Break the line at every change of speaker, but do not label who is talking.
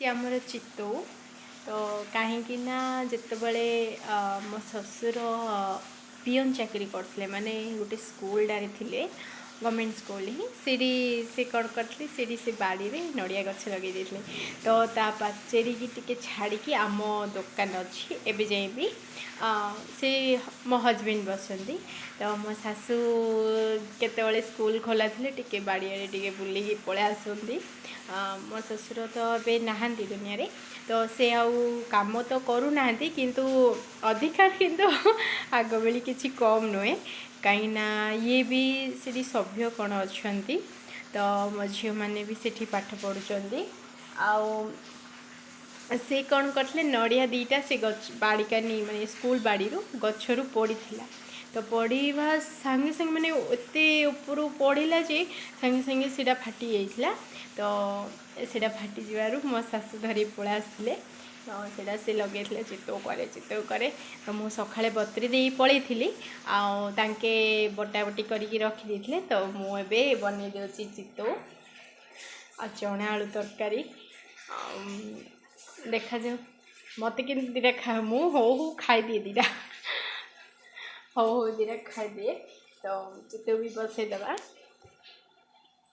ହେଇଛି ଆମର ଚିତଉ। ତ କାହିଁକି ନା ଯେତେବେଳେ ମୋ ଶ୍ୱଶୁର ପିଅନ ଚାକିରି କରୁଥିଲେ, ମାନେ ଗୋଟେ ସ୍କୁଲଟାରେ ଥିଲେ, ଗଭର୍ଣ୍ଣମେଣ୍ଟ ସ୍କୁଲ ହିଁ, ସେଇଠି ସେ କ'ଣ କରିଥିଲେ, ସେଇଠି ସେ ବାଡ଼ିରେ ନଡ଼ିଆ ଗଛ ଲଗାଇ ଦେଇଥିଲେ। ତ ତା ପାଚେରିକି ଟିକେ ଛାଡ଼ିକି ଆମ ଦୋକାନ ଅଛି ଏବେ ଯାଇ ବି, ସେ ମୋ ହଜବେଣ୍ଡ ବସନ୍ତି। ତ ମୋ ଶାଶୁ କେତେବେଳେ ସ୍କୁଲ ଖୋଲା ଥିଲେ ଟିକେ ବାଡ଼ିଆଡ଼େ ଟିକେ ବୁଲିକି ପଳେଇ ଆସନ୍ତି। ମୋ ଶ୍ୱଶୁର ତ ଏବେ ନାହାନ୍ତି ଦୁନିଆରେ, ତ ସେ ଆଉ କାମ ତ କରୁନାହାନ୍ତି, କିନ୍ତୁ ଅଧିକା କିନ୍ତୁ ଆଗ ଭଳି କିଛି କମ୍ ନୁହେଁ। କାହିଁକିନା ଇଏ ବି ସେଠି ସଭ୍ୟ କ'ଣ ଅଛନ୍ତି, ତ ମୋ ଝିଅମାନେ ବି ସେଠି ପାଠ ପଢ଼ୁଛନ୍ତି। ଆଉ ସେ କ'ଣ କରିଥିଲେ, ନଡ଼ିଆ ଦୁଇଟା ସେ ବାଡ଼ିକାନି ମାନେ ସ୍କୁଲ ବାଡ଼ିରୁ ଗଛରୁ ପଡ଼ିଥିଲା। ତ ପଡ଼ିବା ସାଙ୍ଗେ ସାଙ୍ଗେ ମାନେ ଏତେ ଉପରୁ ପଡ଼ିଲା ଯେ ସାଙ୍ଗେ ସାଙ୍ଗେ ସେଇଟା ଫାଟି ଯାଇଥିଲା। ତ ସେଇଟା ଫାଟିଯିବାରୁ ମୋ ଶାଶୁ ଧରି ପଳେଇ ଆସିଥିଲେ। ତ ସେଇଟା ସେ ଲଗାଇଥିଲେ ଚିତଉ କରେ। ତ ମୁଁ ସକାଳେ ବତୁରି ଦେଇ ପଳେଇଥିଲି, ଆଉ ତାଙ୍କେ ବଟାବଟି କରିକି ରଖିଦେଇଥିଲେ। ତ ମୁଁ ଏବେ ବନେଇ ଦେଉଛି ଚିତଉ ଆଉ ଚଣା ଆଳୁ ତରକାରୀ। ଦେଖାଯାଉ ମୋତେ କିନ୍ତୁ ଦୁଇଟା ମୁଁ ହଉ ଖାଇଦିଏ ଦୁଇଟା। ହଉ ଦୁଇଟା ଖାଇଦିଏ। ତ ଚିତଉ ବି ବସାଇଦେବା।